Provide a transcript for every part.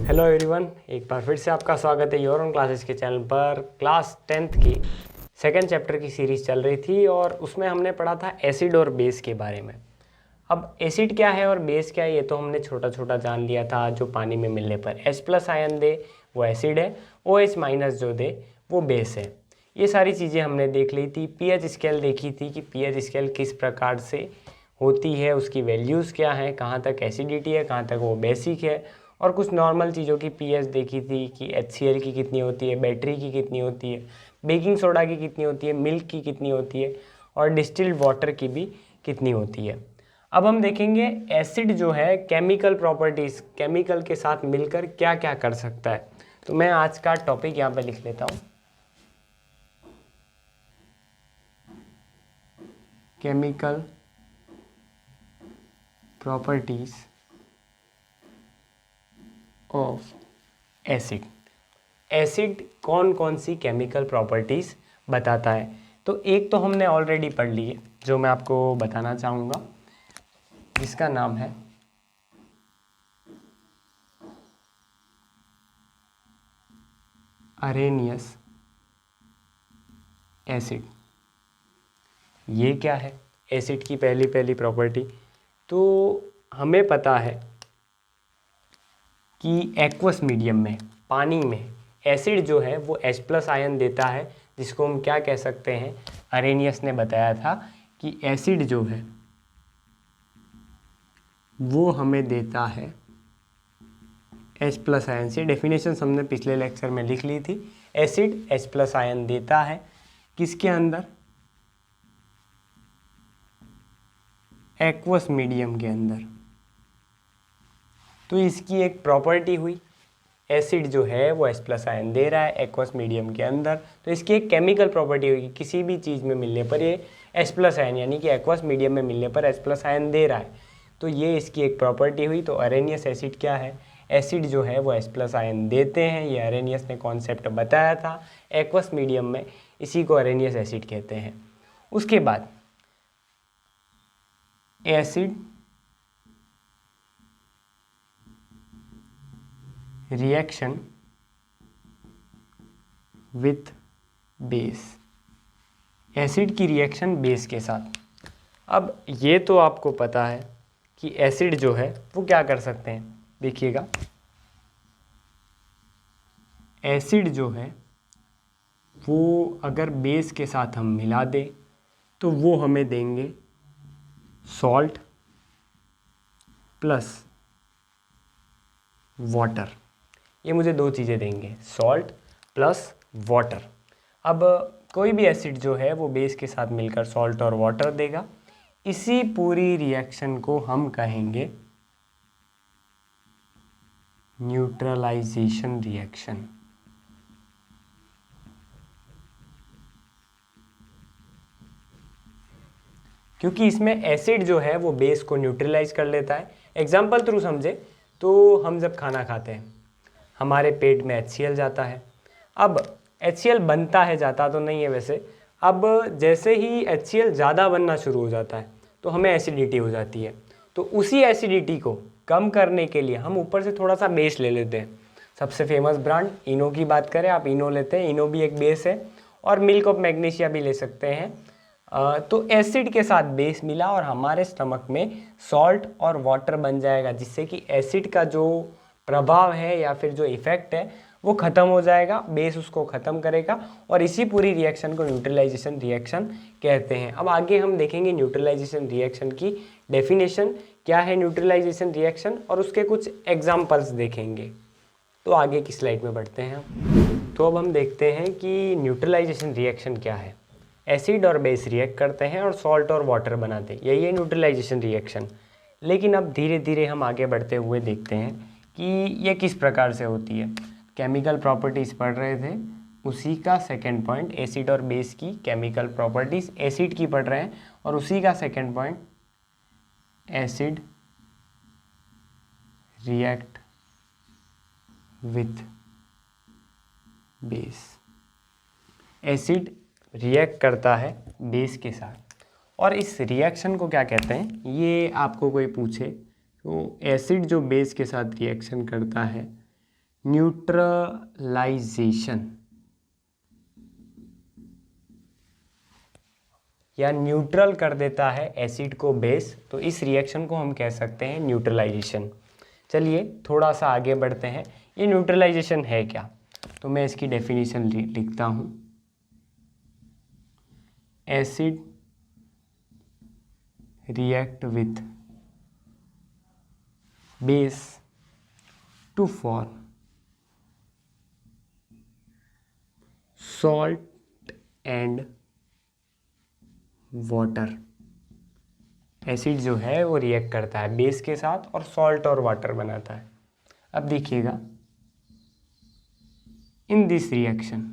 Hello everyone, एक बार फिर से आपका स्वागत है योर ऑन क्लासेस के चैनल पर। क्लास 10th की सेकंड चैप्टर की सीरीज़ चल रही थी और उसमें हमने पढ़ा था एसिड और बेस के बारे में। अब एसिड क्या है और बेस क्या है ये तो हमने छोटा छोटा जान लिया था। जो पानी में मिलने पर H+ आयन दे वो एसिड है, OH- जो दे वो बेस है। ये सारी चीज़ें हमने देख ली थी। pH स्केल देखी थी कि pH स्केल किस प्रकार से होती है, उसकी वैल्यूज़ क्या हैं, कहाँ तक एसिडिटी है, कहाँ तक वो बेसिक है, और कुछ नॉर्मल चीज़ों की pH देखी थी कि HCl की कितनी होती है, बैटरी की कितनी होती है, बेकिंग सोडा की कितनी होती है, मिल्क की कितनी होती है और डिस्टिल्ड वाटर की भी कितनी होती है। अब हम देखेंगे एसिड जो है केमिकल प्रॉपर्टीज़, केमिकल के साथ मिलकर क्या क्या कर सकता है। तो मैं आज का टॉपिक यहाँ पे लिख लेता हूँ, chemical properties of acid. Acid कौन कौन सी केमिकल प्रॉपर्टीज बताता है। तो एक तो हमने ऑलरेडी पढ़ ली है जो मैं आपको बताना चाहूँगा, जिसका नाम है अरेनियस एसिड। ये क्या है एसिड की पहली प्रॉपर्टी। तो हमें पता है कि एक्वस मीडियम में, पानी में, एसिड जो है वो H+ आयन देता है, जिसको हम क्या कह सकते हैं, अरेनियस ने बताया था कि एसिड जो है वो हमें देता है H+ आयन से। डेफिनेशन हमने पिछले लेक्चर में लिख ली थी। एसिड H+ आयन देता है किसके अंदर, एक्वस मीडियम के अंदर। तो इसकी एक प्रॉपर्टी हुई, एसिड जो है वो H+ आयन दे रहा है एक्वस मीडियम के अंदर। तो इसकी एक केमिकल प्रॉपर्टी होगी, किसी भी चीज़ में मिलने पर ये H+ आयन यानी कि एक्वस मीडियम में मिलने पर H+ आयन दे रहा है। तो ये इसकी एक प्रॉपर्टी हुई। तो अरेनियस एसिड क्या है, एसिड जो है वो H+ आयन देते हैं। ये अरेनियस ने कॉन्सेप्ट बताया था एक्वस मीडियम में, इसी को अरेनियस एसिड कहते हैं। उसके बाद acid reaction with base, acid की रिएक्शन बेस के साथ। अब ये तो आपको पता है कि एसिड जो है वो क्या कर सकते हैं। देखिएगा, एसिड जो है वो अगर बेस के साथ हम मिला दें तो वो हमें देंगे सॉल्ट प्लस वाटर। ये मुझे दो चीज़ें देंगे, सॉल्ट प्लस वाटर। अब कोई भी एसिड जो है वो बेस के साथ मिलकर सॉल्ट और वाटर देगा। इसी पूरी रिएक्शन को हम कहेंगे न्यूट्रलाइजेशन रिएक्शन। क्योंकि इसमें एसिड जो है वो बेस को न्यूट्रलाइज कर लेता है। एग्जाम्पल थ्रू समझे तो हम जब खाना खाते हैं हमारे पेट में HCl जाता है। अब HCl बनता है, जाता तो नहीं है वैसे। अब जैसे ही HCl ज़्यादा बनना शुरू हो जाता है तो हमें एसिडिटी हो जाती है। तो उसी एसिडिटी को कम करने के लिए हम ऊपर से थोड़ा सा बेस ले लेते हैं। सबसे फेमस ब्रांड इनो की बात करें, आप इनो लेते हैं, इनो भी एक बेस है, और मिल्क ऑफ मैग्नीशिया भी ले सकते हैं। तो एसिड के साथ बेस मिला और हमारे स्टमक में सॉल्ट और वाटर बन जाएगा, जिससे कि एसिड का जो प्रभाव है या फिर जो इफ़ेक्ट है वो ख़त्म हो जाएगा, बेस उसको ख़त्म करेगा। और इसी पूरी रिएक्शन को न्यूट्रलाइजेशन रिएक्शन कहते हैं। अब आगे हम देखेंगे न्यूट्रलाइजेशन रिएक्शन की डेफिनेशन क्या है, न्यूट्रलाइजेशन रिएक्शन, और उसके कुछ एग्जाम्पल्स देखेंगे। तो आगे की स्लाइड में बढ़ते हैं हम। तो अब हम देखते हैं कि न्यूट्रलाइजेशन रिएक्शन क्या है। एसिड और बेस रिएक्ट करते हैं और सॉल्ट और वाटर बनाते हैं, यही है न्यूट्रलाइजेशन रिएक्शन। लेकिन अब धीरे धीरे हम आगे बढ़ते हुए देखते हैं कि ये किस प्रकार से होती है। केमिकल प्रॉपर्टीज़ पढ़ रहे थे, उसी का सेकेंड पॉइंट एसिड और बेस की केमिकल प्रॉपर्टीज़ एसिड की पढ़ रहे हैं, और उसी का second point acid react with base. Acid react करता है बेस के साथ, और इस रिएक्शन को क्या कहते हैं, ये आपको कोई पूछे तो एसिड जो बेस के साथ रिएक्शन करता है न्यूट्रलाइजेशन या न्यूट्रल कर देता है एसिड को बेस, तो इस रिएक्शन को हम कह सकते हैं न्यूट्रलाइजेशन। चलिए थोड़ा सा आगे बढ़ते हैं, ये न्यूट्रलाइजेशन है क्या, तो मैं इसकी डेफिनेशन लिखता हूँ। Acid react with base to form salt and water. Acid जो है वो रिएक्ट करता है बेस के साथ और सॉल्ट और वाटर बनाता है। अब देखिएगा, in this reaction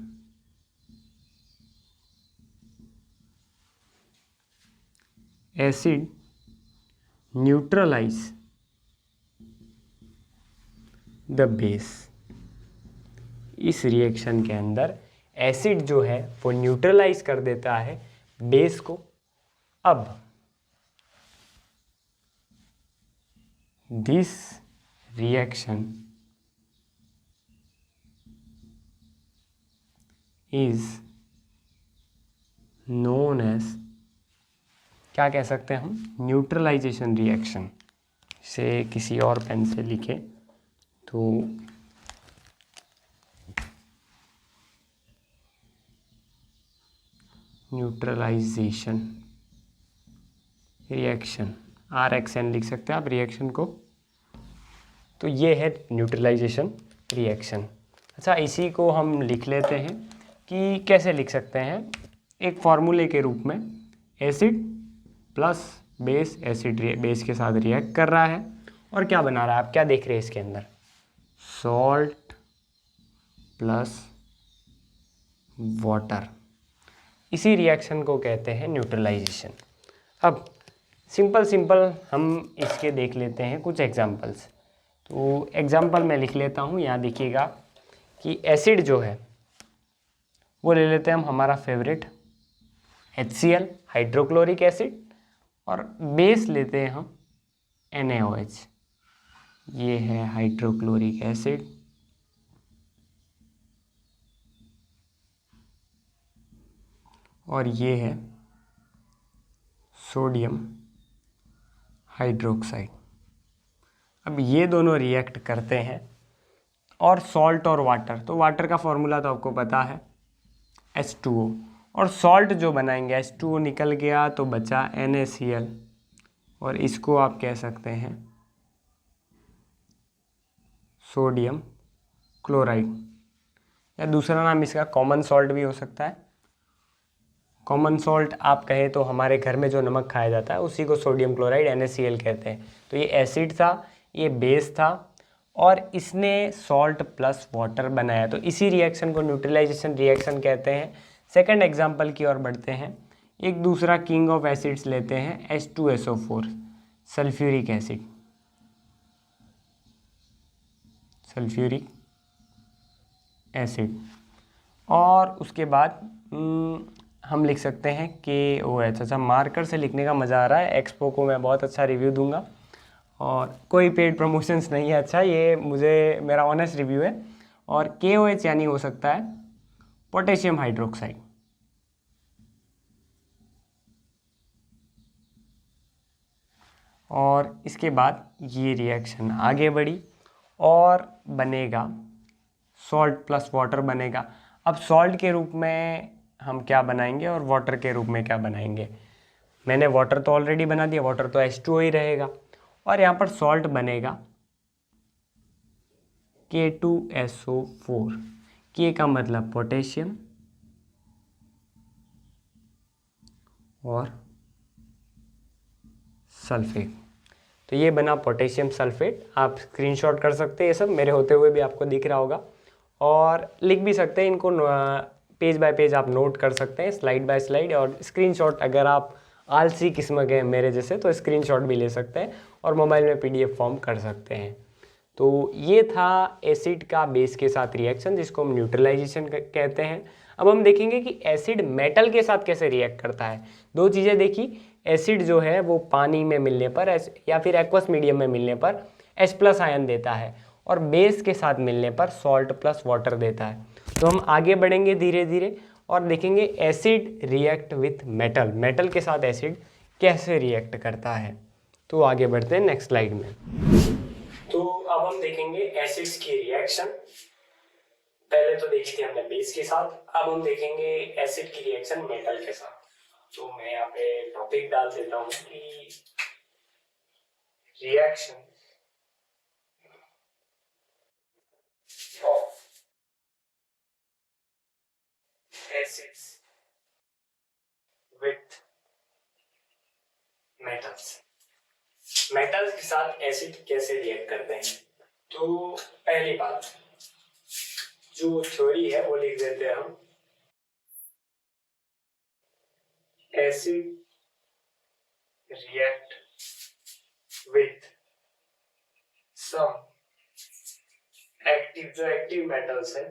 acid neutralize the base. इस रिएक्शन के अंदर एसिड जो है वो न्यूट्रलाइज कर देता है बेस को। अब this reaction is known as, क्या कह सकते हैं हम, न्यूट्रलाइजेशन रिएक्शन। से किसी और पेन से लिखे तो न्यूट्रलाइजेशन रिएक्शन, RXN लिख सकते हैं आप रिएक्शन को। तो ये है न्यूट्रलाइजेशन रिएक्शन। अच्छा, इसी को हम लिख लेते हैं कि कैसे लिख सकते हैं, एक फॉर्मूले के रूप में। Acid plus base, acid base के साथ रिएक्ट कर रहा है और क्या बना रहा है, आप क्या देख रहे हैं इसके अंदर, सॉल्ट प्लस वाटर। इसी रिएक्शन को कहते हैं न्यूट्रलाइजेशन। अब सिंपल हम इसके देख लेते हैं कुछ एग्जांपल्स। तो एग्जांपल मैं लिख लेता हूँ, यहाँ देखिएगा कि एसिड जो है वो ले लेते हैं हम, हमारा फेवरेट HCl हाइड्रोक्लोरिक एसिड, और बेस लेते हैं हम NaOH। ये है हाइड्रोक्लोरिक एसिड और ये है सोडियम हाइड्रोक्साइड। अब ये दोनों रिएक्ट करते हैं और सॉल्ट और वाटर, तो वाटर का फॉर्मूला तो आपको पता है H2O, और सॉल्ट जो बनाएंगे H2O निकल गया तो बचा NaCl, और इसको आप कह सकते हैं सोडियम क्लोराइड, या दूसरा नाम इसका कॉमन सॉल्ट भी हो सकता है। कॉमन सॉल्ट आप कहें तो हमारे घर में जो नमक खाया जाता है उसी को सोडियम क्लोराइड NaCl कहते हैं। तो ये एसिड था, ये बेस था, और इसने सॉल्ट प्लस वाटर बनाया, तो इसी रिएक्शन को न्यूट्रलाइजेशन रिएक्शन कहते हैं। सेकंड एग्जांपल की ओर बढ़ते हैं। एक दूसरा किंग ऑफ एसिड्स लेते हैं H2SO4 sulphuric acid, sulphuric acid, और उसके बाद हम लिख सकते हैं KOH। अच्छा, मार्कर से लिखने का मज़ा आ रहा है, एक्सपो को मैं बहुत अच्छा रिव्यू दूंगा और कोई पेड प्रमोशंस नहीं है। अच्छा, ये मुझे मेरा ऑनेस्ट रिव्यू है। और KOH यानी हो सकता है पोटेशियम हाइड्रोक्साइड। और इसके बाद ये रिएक्शन आगे बढ़ी और बनेगा सॉल्ट प्लस वाटर बनेगा। अब सॉल्ट के रूप में हम क्या बनाएंगे और वाटर के रूप में क्या बनाएंगे, मैंने वाटर तो ऑलरेडी बना दिया, वाटर तो H2O ही रहेगा, और यहाँ पर सॉल्ट बनेगा K2SO4। K का मतलब पोटेशियम और सल्फेट, तो ये बना पोटेशियम सल्फेट। आप स्क्रीनशॉट कर सकते हैं, ये सब मेरे होते हुए भी आपको दिख रहा होगा, और लिख भी सकते हैं इनको, पेज बाय पेज आप नोट कर सकते हैं, स्लाइड बाय स्लाइड। और स्क्रीनशॉट अगर आप आलसी किस्म के मेरे जैसे तो स्क्रीनशॉट भी ले सकते हैं और मोबाइल में PDF फॉर्म कर सकते हैं। तो ये था एसिड का बेस के साथ रिएक्शन, जिसको हम न्यूट्रलाइजेशन कहते हैं। अब हम देखेंगे कि एसिड मेटल के साथ कैसे रिएक्ट करता है। दो चीज़ें देखी, एसिड जो है वो पानी में मिलने पर या फिर एक्वस मीडियम में मिलने पर H+ आयन देता है, और बेस के साथ मिलने पर सॉल्ट प्लस वाटर देता है। तो हम आगे बढ़ेंगे धीरे धीरे और देखेंगे acid react with metal, metal के साथ एसिड कैसे रिएक्ट करता है। तो आगे बढ़ते हैं नेक्स्ट स्लाइड में। तो अब हम देखेंगे एसिड्स की रिएक्शन। पहले तो देखी थी हमने बेस के साथ, अब हम देखेंगे एसिड की रिएक्शन मेटल के साथ। तो मैं यहाँ पे टॉपिक डाल देता हूँ कि reaction of acids with metals, metals के साथ एसिड कैसे रिएक्ट करते हैं। तो पहली बात जो थ्योरी है वो लिख देते हैं हम, acid react with some active, जो एक्टिव मेटल्स है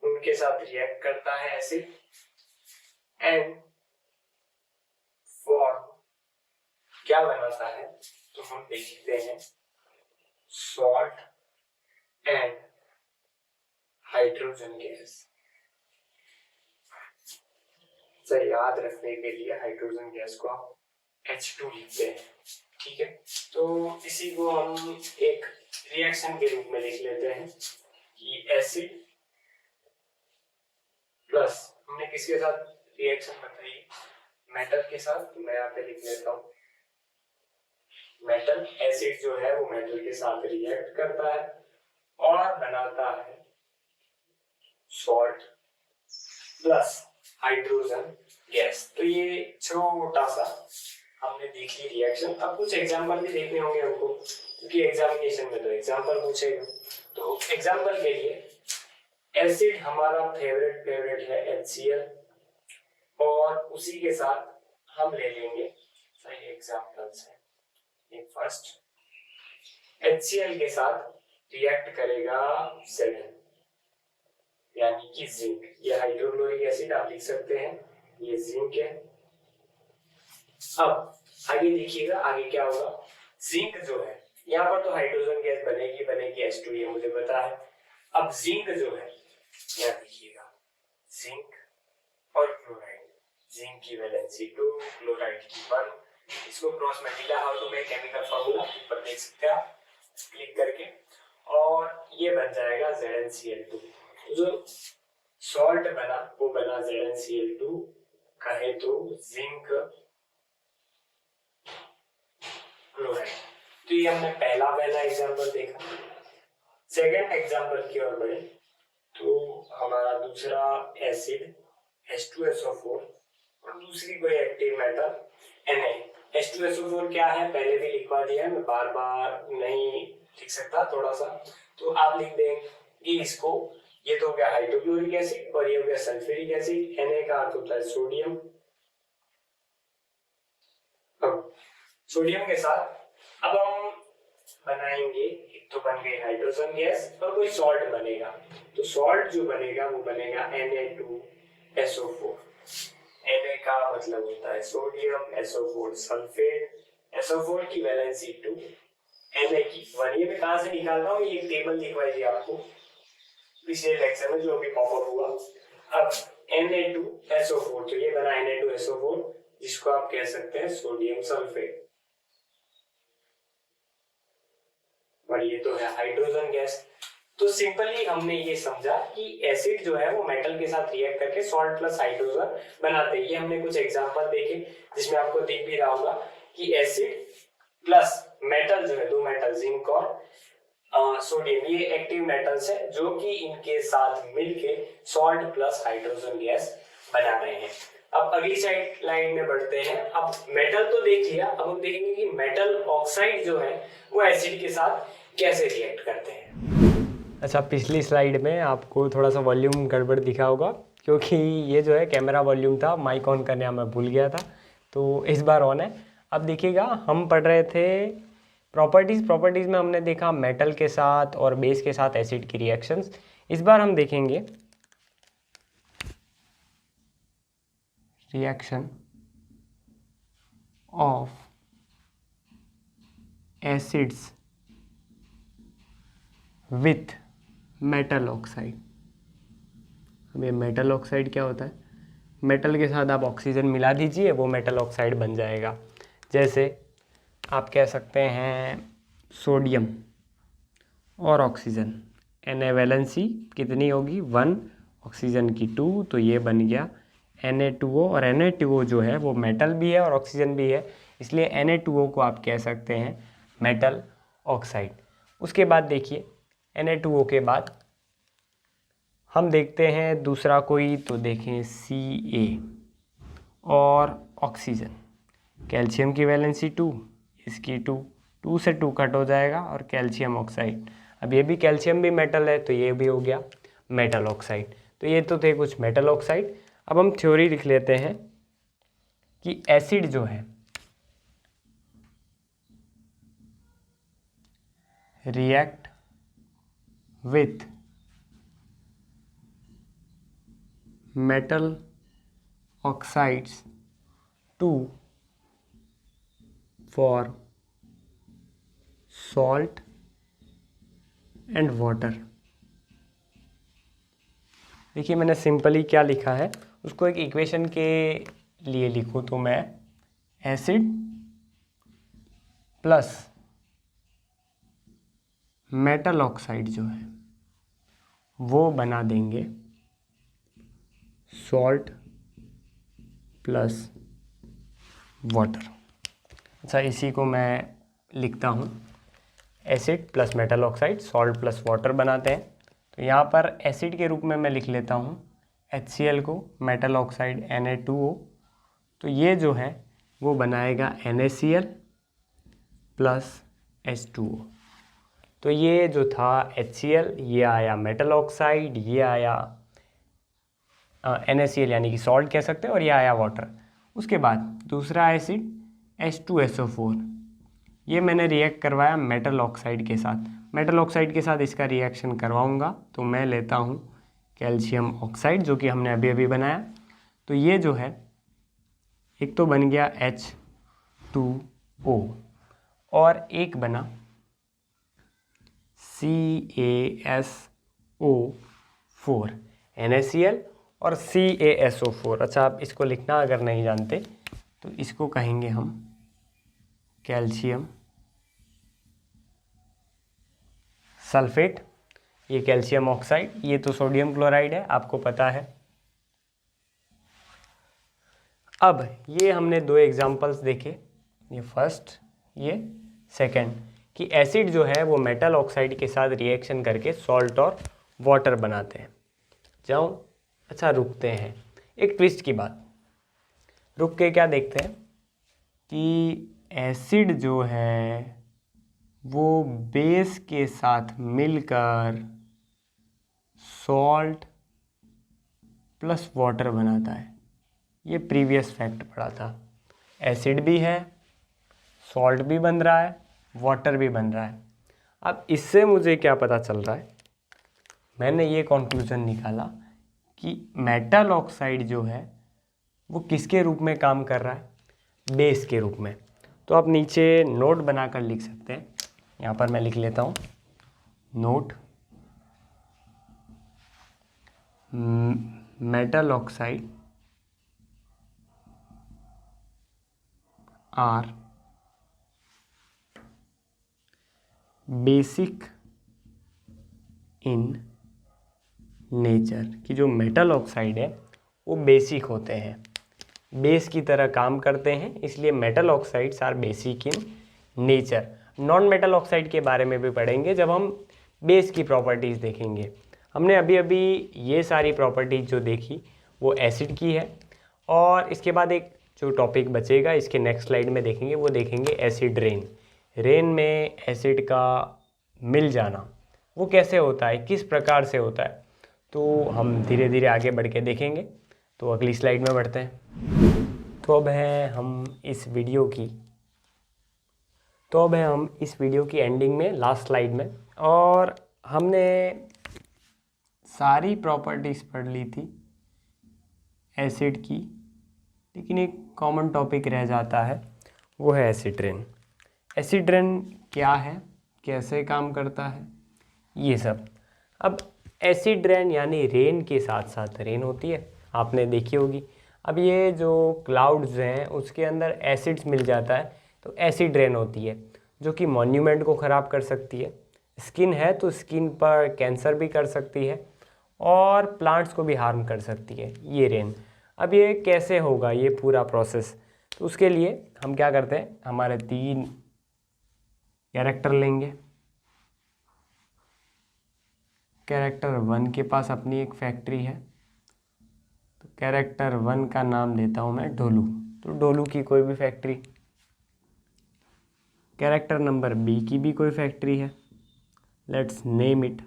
उनके साथ रिएक्ट करता है एसिड एंड फॉर्म क्या बनाता है। तो हम देखते हैं सॉल्ट एंड हाइड्रोजन गैस। तो याद रखने के लिए हाइड्रोजन गैस को आप H2 लिखते हैं, ठीक है। तो इसी को हम एक रिएक्शन के रूप में लिख लेते हैं कि एसिड प्लस, हमने किसके साथ रिएक्शन बताई, मेटल के साथ। तो मैं यहाँ पे लिख लेता हूँ मेटल, एसिड जो है वो मेटल के साथ रिएक्ट करता है और बनाता है सॉल्ट प्लस हाइड्रोजन गैस। तो ये छोटा सा हमने देख ली रिएक्शन। अब कुछ एग्जांपल भी देखने होंगे हमको, क्योंकि एग्जामिनेशन में तो एग्जांपल पूछेगा। तो एग्जांपल के लिए एसिड हमारा फेवरेट है HCl, और उसी के साथ हम ले लेंगे सही एग्जांपल्स है। एक फर्स्ट HCl के साथ रिएक्ट करेगा Zn यानी कि जिंक, ये हाइड्रोक्लोरिक एसिड आप लिख सकते हैं, ये जिंक है। अब आगे देखिएगा आगे क्या होगा, जिंक जो है यहाँ पर तो हाइड्रोजन गैस बनेगी H2, ये मुझे पता है। अब जिंक जो है यहाँ देखिएगा, जिंक और क्लोराइड, जिंक की वैलेंसी 2, क्लोराइड की 1, इसको cross multiply, how to make chemical formula ऊपर देख सकते हैं आप क्लिक करके, और ये बन जाएगा ZnCl2। जो सॉल्ट बना वो बना ZnCl2, कहे तो जिंक क्लोराइड। तो ये हमने पहला एग्जांपल देखा। सेकंड एग्जांपल की ओर बढ़े तो हमारा दूसरा एसिड H2SO4 और दूसरी कोई एक्टिव मेटल Na। H2SO4 क्या है पहले भी लिखवा दिया है, मैं बार बार नहीं लिख सकता, थोड़ा सा तो आप लिख देंगे इसको। ये तो हो गया हाइड्रोक्लोरिक एसिड और ये हो गया सल्फ्यूरिक एसिड। Na का अर्थ होता है सोडियम। अब सोडियम के साथ अब हम बनाएंगे, एक तो बन गई हाइड्रोजन गैस और कोई सॉल्ट बनेगा। तो सॉल्ट जो बनेगा वो बनेगा Na2SO4। Na का मतलब होता है सोडियम, SO4 सल्फेट, SO4 की वैलेंसी 2, Na की 1। ये मैं कहां से निकालता हूँ, ये टेबल दिखवाई थी आपको पिछले लेक्चर में जो अभी पॉपअप हुआ। अब Na2SO4, तो ये बना Na2SO4 जिसको आप कह सकते हैं सोडियम सल्फेट, और ये तो है हाइड्रोजन गैस। तो सिंपली हमने ये समझा कि एसिड जो है वो मेटल के साथ रिएक्ट करके सॉल्ट प्लस हाइड्रोजन बनाते हैं। ये हमने कुछ एग्जांपल देखे जिसमें आपको दिख भी रहा होगा कि एसिड प्लस मेटल जो है, दो मेटल जिंक और सोडियम, ये एक्टिव मेटल्स है जो कि इनके साथ मिलके सॉल्ट प्लस हाइड्रोजन गैस बना रहे हैं। अब अगली लाइन में बढ़ते हैं। अब मेटल तो देख लिया, अब हम देखेंगे कि मेटल ऑक्साइड जो है वो एसिड के साथ कैसे रिएक्ट करते हैं। अच्छा, पिछली स्लाइड में आपको थोड़ा सा वॉल्यूम गड़बड़ दिखा होगा, क्योंकि ये जो है कैमरा वॉल्यूम था, माइक ऑन करने मैं भूल गया था, तो इस बार ऑन है। अब देखिएगा हम पढ़ रहे थे प्रॉपर्टीज़ में हमने देखा मेटल के साथ और बेस के साथ एसिड की रिएक्शंस। इस बार हम देखेंगे reaction of acids with metal oxide. अब ये मेटल ऑक्साइड क्या होता है? मेटल के साथ आप ऑक्सीजन मिला दीजिए, वो मेटल ऑक्साइड बन जाएगा। जैसे आप कह सकते हैं सोडियम और ऑक्सीजन, Na वैलेंसी कितनी होगी 1, ऑक्सीजन की 2, तो ये बन गया Na2O। और Na2O जो है वो मेटल भी है और ऑक्सीजन भी है, इसलिए Na2O को आप कह सकते हैं मेटल ऑक्साइड। उसके बाद देखिए Na2O के बाद हम देखते हैं दूसरा कोई, तो देखें Ca और ऑक्सीजन। कैल्शियम की वैलेंसी 2, इसकी 2 से 2 कट हो जाएगा और कैल्शियम ऑक्साइड। अब ये भी कैल्शियम भी मेटल है, तो ये भी हो गया मेटल ऑक्साइड। तो ये तो थे कुछ मेटल ऑक्साइड। अब हम थ्योरी लिख लेते हैं कि एसिड जो है react with metal oxides to for salt and water. देखिए मैंने सिंपली क्या लिखा है, उसको एक इक्वेशन के लिए लिखूँ तो मैं एसिड प्लस मेटल ऑक्साइड जो है वो बना देंगे सॉल्ट प्लस वाटर। अच्छा, इसी को मैं लिखता हूँ acid plus metal oxide salt plus water बनाते हैं। तो यहाँ पर एसिड के रूप में मैं लिख लेता हूँ HCl को, मेटल ऑक्साइड Na2O, तो ये जो है वो बनाएगा NaCl प्लस H2O। तो ये जो था HCl, ये आया मेटल ऑक्साइड, ये आया NaCl यानी कि सॉल्ट कह सकते हैं, और ये आया वाटर। उसके बाद दूसरा एसिड H2SO4, ये मैंने रिएक्ट करवाया मेटल ऑक्साइड के साथ। मेटल ऑक्साइड के साथ इसका रिएक्शन करवाऊंगा तो मैं लेता हूँ कैल्शियम ऑक्साइड, जो कि हमने अभी अभी बनाया। तो ये जो है एक तो बन गया H2O और एक बना CaSO4, NaCl और CaSO4। अच्छा, आप इसको लिखना अगर नहीं जानते तो इसको कहेंगे हम कैल्शियम सल्फेट, ये कैल्शियम ऑक्साइड, ये तो सोडियम क्लोराइड है, आपको पता है। अब ये हमने दो एग्जांपल्स देखे, ये फर्स्ट, ये सेकंड, कि एसिड जो है वो मेटल ऑक्साइड के साथ रिएक्शन करके सॉल्ट और वाटर बनाते हैं। जाऊँ, अच्छा रुकते हैं, एक ट्विस्ट की बात, रुक के क्या देखते हैं कि एसिड जो है वो बेस के साथ मिलकर सॉल्ट प्लस वाटर बनाता है। ये प्रीवियस फैक्ट पढ़ा था, एसिड भी है, सॉल्ट भी बन रहा है, वाटर भी बन रहा है। अब इससे मुझे क्या पता चल रहा है, मैंने ये कंक्लूजन निकाला कि मेटल ऑक्साइड जो है वो किसके रूप में काम कर रहा है, बेस के रूप में। तो आप नीचे नोट बनाकर लिख सकते हैं, यहाँ पर मैं लिख लेता हूँ note, metal oxide are basic in nature, कि जो मेटल ऑक्साइड है वो बेसिक होते हैं, बेस की तरह काम करते हैं, इसलिए metal oxides are basic in nature. Non metal oxide के बारे में भी पढ़ेंगे जब हम बेस की प्रॉपर्टीज़ देखेंगे। हमने अभी अभी ये सारी प्रॉपर्टीज़ जो देखी वो एसिड की है, और इसके बाद एक जो टॉपिक बचेगा इसके नेक्स्ट स्लाइड में देखेंगे, वो देखेंगे एसिड रेन। रेन में एसिड का मिल जाना वो कैसे होता है, किस प्रकार से होता है, तो हम धीरे धीरे आगे बढ़ के देखेंगे। तो अगली स्लाइड में बढ़ते हैं। तो अब है हम इस वीडियो की एंडिंग में, लास्ट स्लाइड में, और हमने सारी प्रॉपर्टीज़ पढ़ ली थी एसिड की, लेकिन एक कॉमन टॉपिक रह जाता है, वो है एसिड रेन। एसिड रेन क्या है, कैसे काम करता है, ये सब। अब एसिड रेन यानी रेन के साथ साथ रेन होती है, आपने देखी होगी। अब ये जो क्लाउड्स हैं उसके अंदर एसिड्स मिल जाता है तो एसिड रेन होती है, जो कि मॉन्यूमेंट को ख़राब कर सकती है। स्किन है तो स्किन पर कैंसर भी कर सकती है और प्लांट्स को भी हार्म कर सकती है ये रेन। अब ये कैसे होगा ये पूरा प्रोसेस, तो उसके लिए हम क्या करते हैं, हमारे 3 कैरेक्टर लेंगे। कैरेक्टर 1 के पास अपनी एक फैक्ट्री है, तो कैरेक्टर 1 का नाम देता हूँ मैं ढोलू, तो ढोलू की कोई भी फैक्ट्री। कैरेक्टर नंबर B की भी कोई फैक्ट्री है, लेट्स नेम इट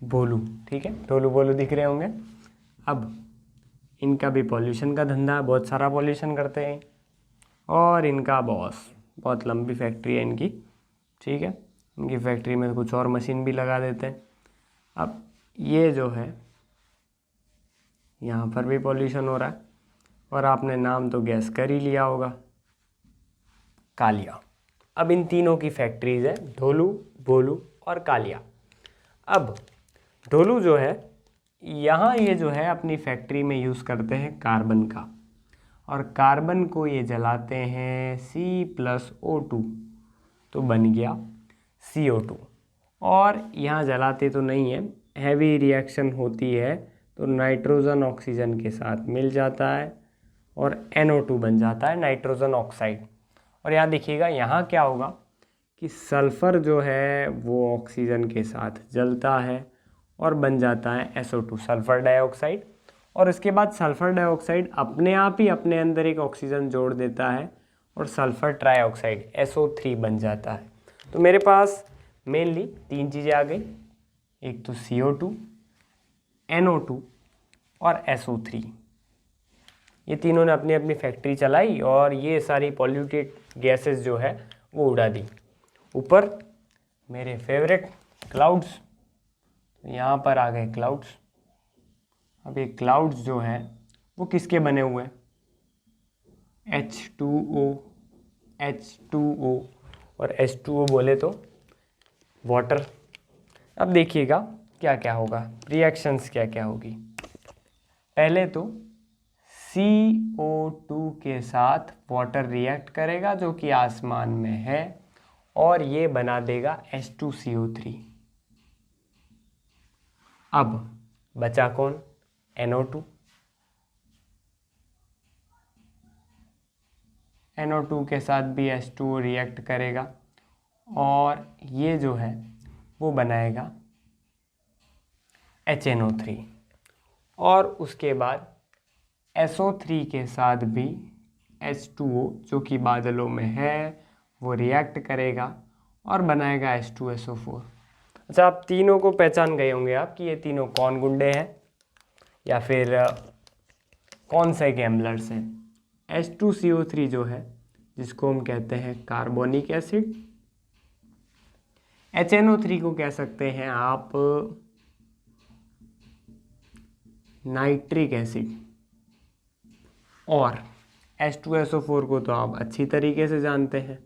भोलू, ठीक है, ढोलू बोलू दिख रहे होंगे। अब इनका भी पॉल्यूशन का धंधा है, बहुत सारा पॉल्यूशन करते हैं, और इनका बॉस, बहुत लंबी फैक्ट्री है इनकी, ठीक है, इनकी फैक्ट्री में कुछ और मशीन भी लगा देते हैं। अब ये जो है यहाँ पर भी पॉल्यूशन हो रहा है, और आपने नाम तो गैस कर ही लिया होगा, कालिया। अब इन तीनों की फैक्ट्रीज है, ढोलू, भोलू और कालिया। अब ढोलू जो है यहाँ ये जो है अपनी फैक्ट्री में यूज़ करते हैं कार्बन का, और कार्बन को ये जलाते हैं C+O2, तो बन गया CO2। और यहाँ जलाते तो नहीं है, हैवी रिएक्शन होती है तो नाइट्रोजन ऑक्सीजन के साथ मिल जाता है और NO2 बन जाता है, नाइट्रोजन ऑक्साइड। और यहाँ देखिएगा यहाँ क्या होगा कि सल्फ़र जो है वो ऑक्सीजन के साथ जलता है और बन जाता है SO2, सल्फ़र डाइऑक्साइड। और इसके बाद सल्फ़र डाइऑक्साइड अपने आप ही अपने अंदर एक ऑक्सीजन जोड़ देता है और सल्फ़र ट्राइऑक्साइड SO3 बन जाता है। तो मेरे पास मेनली 3 चीज़ें आ गई, एक तो CO2, NO2 और SO3। ये तीनों ने अपनी अपनी फैक्ट्री चलाई और ये सारी पॉल्यूटेड गैसेस जो है वो उड़ा दी। ऊपर मेरे फेवरेट क्लाउड्स, यहाँ पर आ गए क्लाउड्स। अब ये क्लाउड्स जो है वो किसके बने हुए हैं, H2O, H2O और H2O बोले तो वाटर। अब देखिएगा क्या क्या होगा, रिएक्शंस क्या क्या होगी। पहले तो CO2 के साथ वाटर रिएक्ट करेगा जो कि आसमान में है, और ये बना देगा H2CO3। अब बचा कौन, NO2। NO2 के साथ भी H2O रिएक्ट करेगा और ये जो है वो बनाएगा HNO3। और उसके बाद SO3 के साथ भी H2O जो कि बादलों में है वो रिएक्ट करेगा और बनाएगा H2SO4। अच्छा, आप तीनों को पहचान गए होंगे आप कि ये तीनों कौन गुंडे हैं या फिर कौन से गैम्बलर्स हैं। H2CO3 जो है जिसको हम कहते हैं कार्बोनिक एसिड, HNO3 को कह सकते हैं आप नाइट्रिक एसिड, और H2SO4 को तो आप अच्छी तरीके से जानते हैं,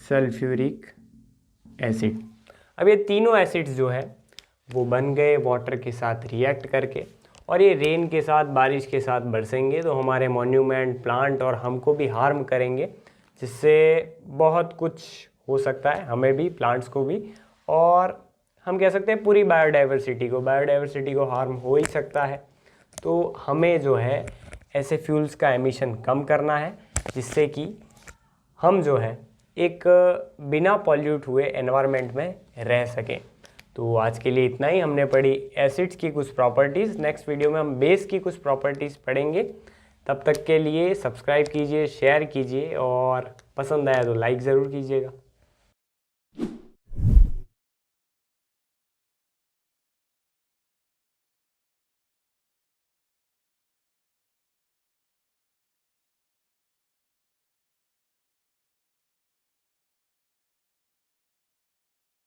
सल्फ्यूरिक एसिड। अब ये तीनों एसिड्स जो है वो बन गए वाटर के साथ रिएक्ट करके, और ये रेन के साथ, बारिश के साथ बरसेंगे तो हमारे मॉन्यूमेंट, प्लांट और हमको भी हार्म करेंगे, जिससे बहुत कुछ हो सकता है, हमें भी, प्लांट्स को भी, और हम कह सकते हैं पूरी बायोडाइवर्सिटी को हार्म हो ही सकता है। तो हमें जो है ऐसे फ्यूल्स का एमिशन कम करना है, जिससे कि हम जो है एक बिना पॉल्यूट हुए एनवायरनमेंट में रह सकें। तो आज के लिए इतना ही। हमने पढ़ी एसिड्स की कुछ प्रॉपर्टीज़, नेक्स्ट वीडियो में हम बेस की कुछ प्रॉपर्टीज़ पढ़ेंगे। तब तक के लिए सब्सक्राइब कीजिए, शेयर कीजिए, और पसंद आया तो लाइक ज़रूर कीजिएगा।